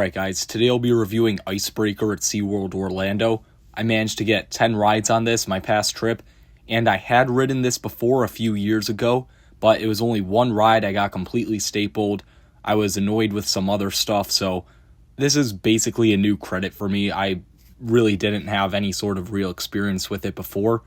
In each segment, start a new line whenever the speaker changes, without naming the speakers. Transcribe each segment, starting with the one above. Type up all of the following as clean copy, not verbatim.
Alright guys, today I'll be reviewing Icebreaker at SeaWorld Orlando. I managed to get 10 rides on this my past trip, and I had ridden this before a few years ago, but it was only one ride. I got completely stapled. I was annoyed with some other stuff, so this is basically a new credit for me. I really didn't have any sort of real experience with it before,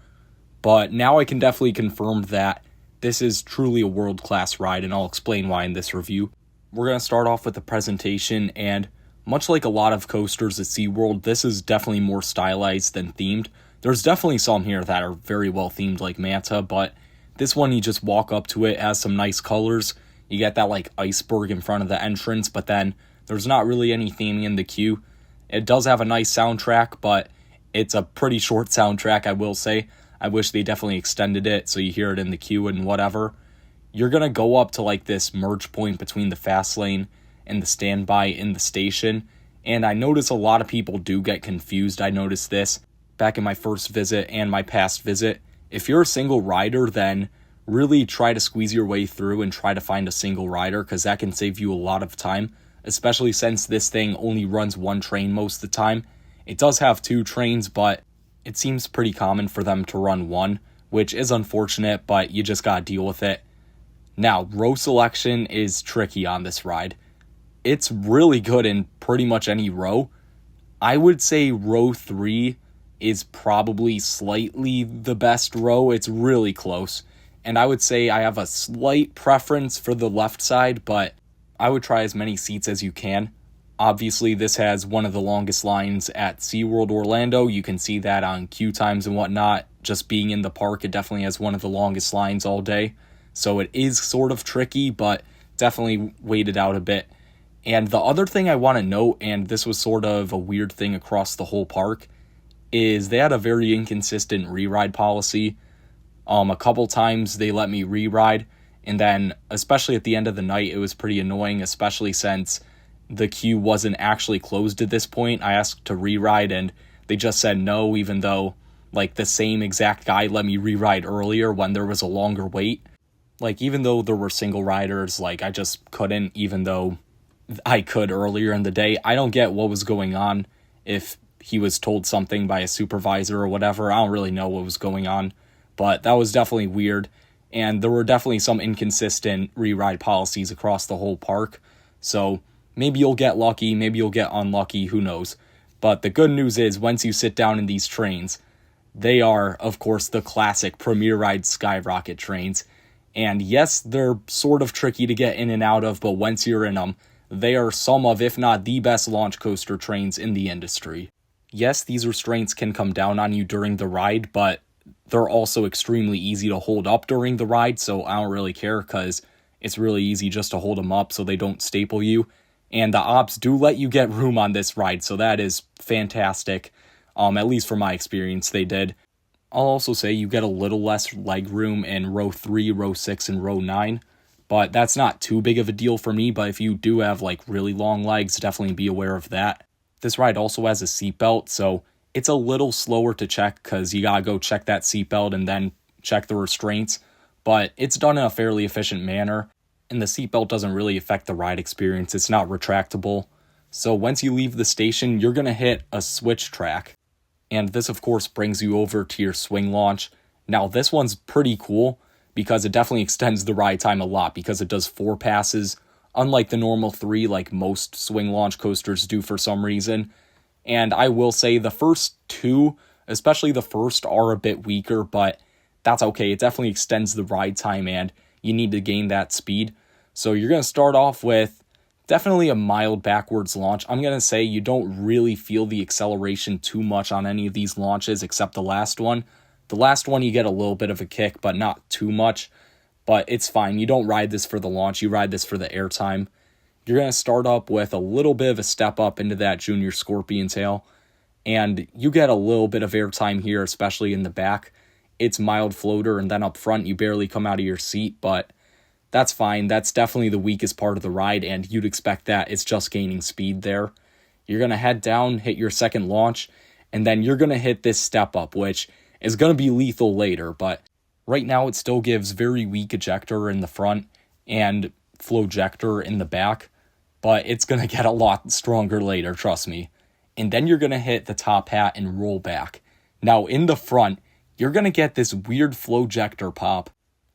but now I can definitely confirm that this is truly a world-class ride, and I'll explain why in this review. We're going to start off with the presentation, and much like a lot of coasters at SeaWorld, this is definitely more stylized than themed. There's definitely some here that are very well themed like Manta, but this one you just walk up to it, has some nice colors. You get that like iceberg in front of the entrance, but then there's not really any theming in the queue. It does have a nice soundtrack, but it's a pretty short soundtrack, I will say. I wish they definitely extended it so you hear it in the queue and whatever. You're going to go up to like this merge point between the fast lane and the standby in the station, and I notice a lot of people do get confused. I noticed this back in my first visit and my past visit. If you're a single rider, then really try to squeeze your way through and try to find a single rider, because that can save you a lot of time, especially since this thing only runs one train most of the time. It does have two trains, but it seems pretty common for them to run one, which is unfortunate, but you just gotta deal with it. Now, row selection is tricky on this ride. It's really good in pretty much any row. I would say row 3 is probably slightly the best row. It's really close. And I would say I have a slight preference for the left side, but I would try as many seats as you can. Obviously, this has one of the longest lines at SeaWorld Orlando. You can see that on queue times and whatnot. Just being in the park, it definitely has one of the longest lines all day. So it is sort of tricky, but definitely waited out a bit. And the other thing I want to note, and this was sort of a weird thing across the whole park, is they had a very inconsistent re-ride policy. A couple times they let me re-ride, and then especially at the end of the night, it was pretty annoying, especially since the queue wasn't actually closed at this point. I asked to re-ride, and they just said no, even though like the same exact guy let me re-ride earlier when there was a longer wait. Like, even though there were single riders, like, I just couldn't, even though I could earlier in the day. I don't get what was going on, if he was told something by a supervisor or whatever. I don't really know what was going on, but that was definitely weird, and there were definitely some inconsistent re-ride policies across the whole park, so maybe you'll get lucky, maybe you'll get unlucky, who knows. But the good news is, once you sit down in these trains, they are, of course, the classic Premier Ride Skyrocket trains. And yes, they're sort of tricky to get in and out of, but once you're in them, they are some of, if not the best launch coaster trains in the industry. Yes, these restraints can come down on you during the ride, but they're also extremely easy to hold up during the ride, so I don't really care, because it's really easy just to hold them up so they don't staple you. And the ops do let you get room on this ride, so that is fantastic. At least from my experience, they did. I'll also say you get a little less leg room in row 3, row 6, and row 9, but that's not too big of a deal for me. But if you do have like really long legs, definitely be aware of that. This ride also has a seatbelt, so it's a little slower to check because you gotta go check that seatbelt and then check the restraints, but it's done in a fairly efficient manner, and the seatbelt doesn't really affect the ride experience. It's not retractable. So once you leave the station, you're gonna hit a switch track. And this, of course, brings you over to your swing launch. Now, this one's pretty cool because it definitely extends the ride time a lot, because it does 4 passes, unlike the normal 3 like most swing launch coasters do for some reason. And I will say the first 2, especially the first, are a bit weaker, but that's okay. It definitely extends the ride time, and you need to gain that speed. So you're going to start off with definitely a mild backwards launch. I'm going to say you don't really feel the acceleration too much on any of these launches except the last one. The last one you get a little bit of a kick, but not too much. But it's fine. You don't ride this for the launch. You ride this for the airtime. You're going to start up with a little bit of a step up into that Junior Scorpion tail. And you get a little bit of airtime here, especially in the back. It's mild floater, and then up front you barely come out of your seat, but that's fine. That's definitely the weakest part of the ride, and you'd expect that. It's just gaining speed there. You're going to head down, hit your second launch, and then you're going to hit this step up, which is going to be lethal later, but right now it still gives very weak ejector in the front and flowjector in the back. but it's going to get a lot stronger later, trust me. And then you're going to hit the top hat and roll back. Now, in the front, you're going to get this weird flowjector pop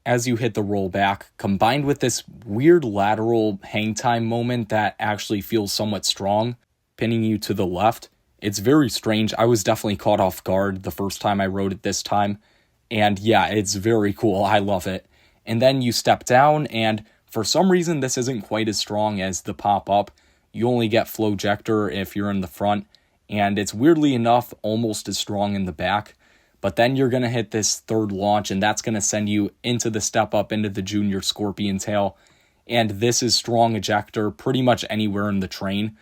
as you hit the rollback, combined with this weird lateral hang time moment that actually feels somewhat strong, pinning you to the left. It's very strange. I was definitely caught off guard the first time I rode it this time. And yeah, it's very cool. I love it. And then you step down, and for some reason, this isn't quite as strong as the pop-up. You only get flowjector if you're in the front, and it's weirdly enough almost as strong in the back. But then you're going to hit this third launch, and that's going to send you into the step up into the Junior Scorpion Tail. And this is strong ejector pretty much anywhere in the train.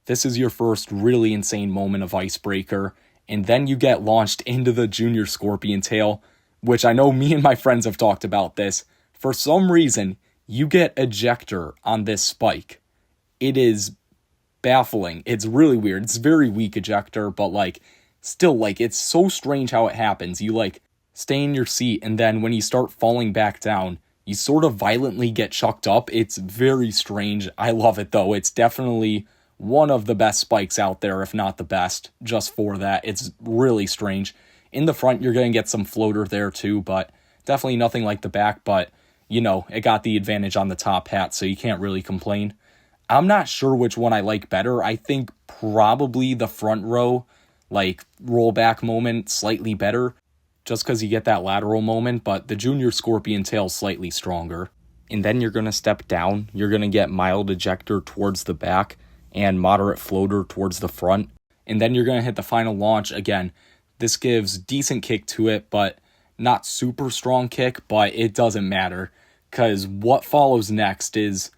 This is your first really insane moment of Icebreaker. And then you get launched into the Junior Scorpion Tail, which I know me and my friends have talked about this. For some reason, you get ejector on this spike. It is baffling. It's really weird. It's very weak ejector, but still, it's so strange how it happens. You, stay in your seat, and then when you start falling back down, you sort of violently get chucked up. It's very strange. I love it, though. It's definitely one of the best spikes out there, if not the best, just for that. It's really strange. In the front, you're going to get some floater there, too, but definitely nothing like the back, but, it got the advantage on the top hat, so you can't really complain. I'm not sure which one I like better. I think probably the front row, rollback moment slightly better, just because you get that lateral moment, but the Junior Scorpion Tail slightly stronger. And then you're going to step down, you're going to get mild ejector towards the back, and moderate floater towards the front. And then you're going to hit the final launch. Again, this gives decent kick to it, but not super strong kick, but it doesn't matter, because what follows next is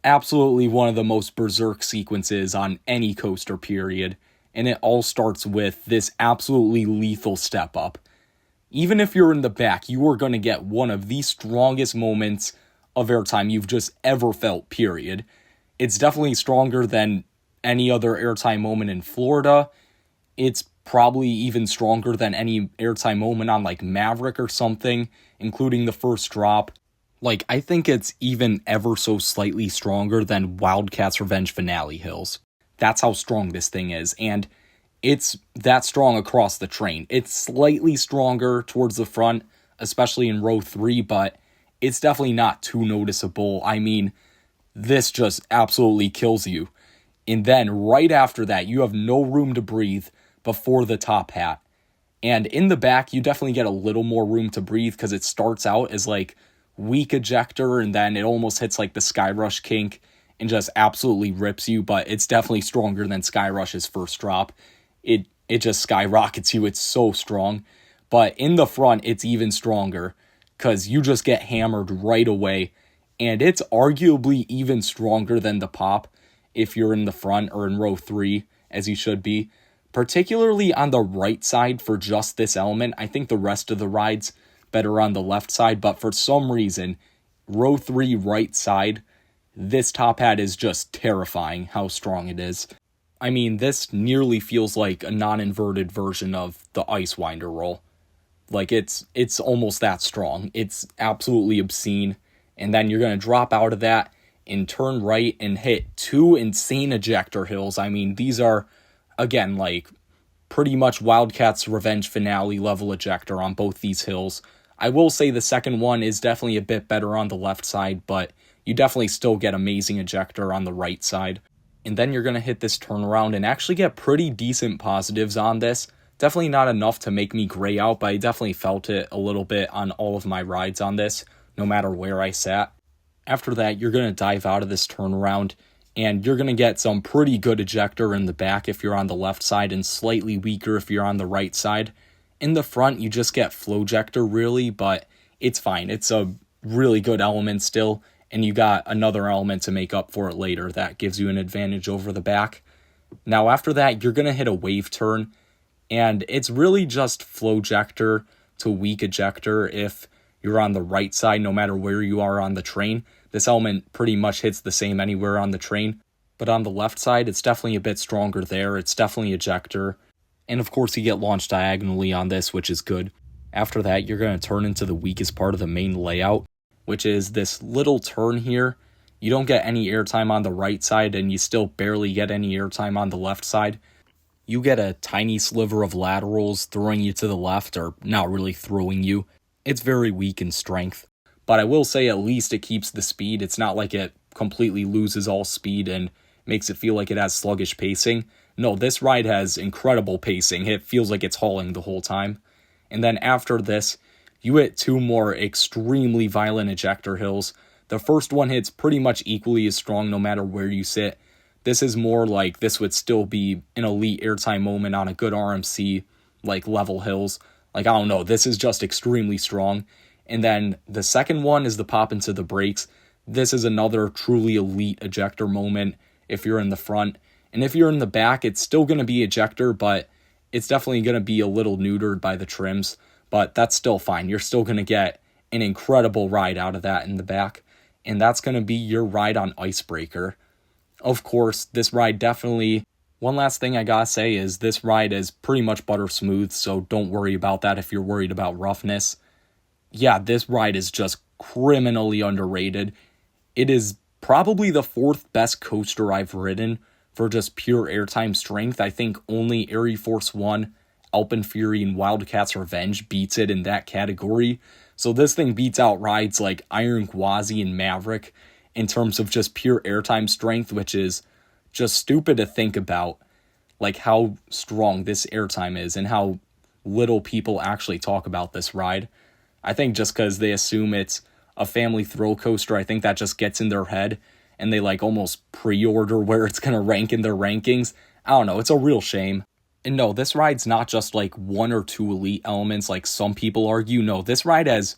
absolutely one of the most berserk sequences on any coaster, period. And it all starts with this absolutely lethal step up. Even if you're in the back, you are going to get one of the strongest moments of airtime you've just ever felt, period. It's definitely stronger than any other airtime moment in Florida. It's probably even stronger than any airtime moment on Maverick or something, including the first drop. I think it's even ever so slightly stronger than Wildcats Revenge Finale Hills. That's how strong this thing is, and it's that strong across the train. It's slightly stronger towards the front, especially in row 3, but it's definitely not too noticeable. I mean, this just absolutely kills you. And then right after that, you have no room to breathe before the top hat. And in the back, you definitely get a little more room to breathe because it starts out as weak ejector, and then it almost hits the Skyrush kink and just absolutely rips you, but it's definitely stronger than Skyrush's first drop. It just skyrockets you. It's so strong. But in the front, it's even stronger because you just get hammered right away, and it's arguably even stronger than the pop if you're in the front or in row 3, as you should be. Particularly on the right side for just this element. I think the rest of the ride's better on the left side, but for some reason, row 3 right side, this top hat is just terrifying how strong it is. I mean, this nearly feels like a non-inverted version of the Ice Winder roll. It's almost that strong. It's absolutely obscene. And then you're going to drop out of that and turn right and hit 2 insane ejector hills. I mean, these are, again, pretty much Wildcats Revenge Finale level ejector on both these hills. I will say the second one is definitely a bit better on the left side, but you definitely still get amazing ejector on the right side. And then you're going to hit this turnaround and actually get pretty decent positives on this. Definitely not enough to make me gray out, but I definitely felt it a little bit on all of my rides on this, no matter where I sat. After that, you're going to dive out of this turnaround, and you're going to get some pretty good ejector in the back if you're on the left side, and slightly weaker if you're on the right side. In the front, you just get flowjector, really, but it's fine. It's a really good element still, and you got another element to make up for it later that gives you an advantage over the back. Now, after that, you're going to hit a wave turn, and it's really just flowjector to weak ejector if you're on the right side, no matter where you are on the train. This element pretty much hits the same anywhere on the train, but on the left side, it's definitely a bit stronger there. It's definitely ejector. And of course, you get launched diagonally on this, which is good. After that, you're going to turn into the weakest part of the main layout, which is this little turn here. You don't get any airtime on the right side, and you still barely get any airtime on the left side. You get a tiny sliver of laterals throwing you to the left, or not really throwing you. It's very weak in strength. But I will say at least it keeps the speed. It's not like it completely loses all speed and makes it feel like it has sluggish pacing. No, this ride has incredible pacing. It feels like it's hauling the whole time. And then after this, you hit 2 more extremely violent ejector hills. The first one hits pretty much equally as strong no matter where you sit. This is more like this would still be an elite airtime moment on a good RMC, like level hills. Like, I don't know, this is just extremely strong. And then the second one is the pop into the brakes. This is another truly elite ejector moment if you're in the front. And if you're in the back, it's still going to be ejector, but it's definitely going to be a little neutered by the trims. But that's still fine. You're still going to get an incredible ride out of that in the back. And that's going to be your ride on Icebreaker. Of course, this ride definitely, one last thing I gotta say is this ride is pretty much butter smooth, so don't worry about that if you're worried about roughness. Yeah, this ride is just criminally underrated. It is probably the 4th best coaster I've ridden for just pure airtime strength. I think only Air Force One, Alpenfury, and Wildcats Revenge beats it in that category. So this thing beats out rides like Iron Gwazi and Maverick in terms of just pure airtime strength, which is just stupid to think about, like how strong this airtime is and how little people actually talk about this ride. I think just because they assume it's a family thrill coaster, I think that just gets in their head and they like almost pre-order where it's going to rank in their rankings. I don't know, it's a real shame. And no, this ride's not just like 1 or 2 elite elements like some people argue. No, this ride has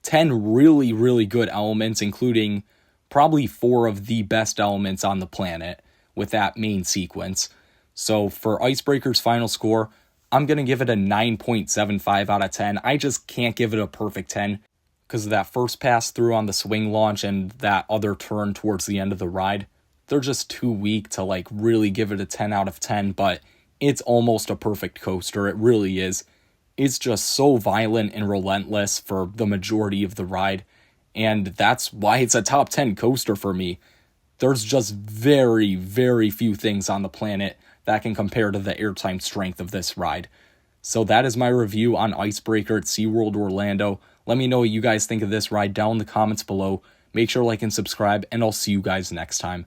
10 really, really good elements, including probably 4 of the best elements on the planet with that main sequence. So for Icebreaker's final score, I'm going to give it a 9.75 out of 10. I just can't give it a perfect 10 because of that first pass through on the swing launch and that other turn towards the end of the ride. They're just too weak to like really give it a 10 out of 10, but it's almost a perfect coaster. It really is. It's just so violent and relentless for the majority of the ride. And that's why it's a top 10 coaster for me. There's just very, very few things on the planet that can compare to the airtime strength of this ride. So that is my review on Icebreaker at SeaWorld Orlando. Let me know what you guys think of this ride down in the comments below. Make sure to like and subscribe, and I'll see you guys next time.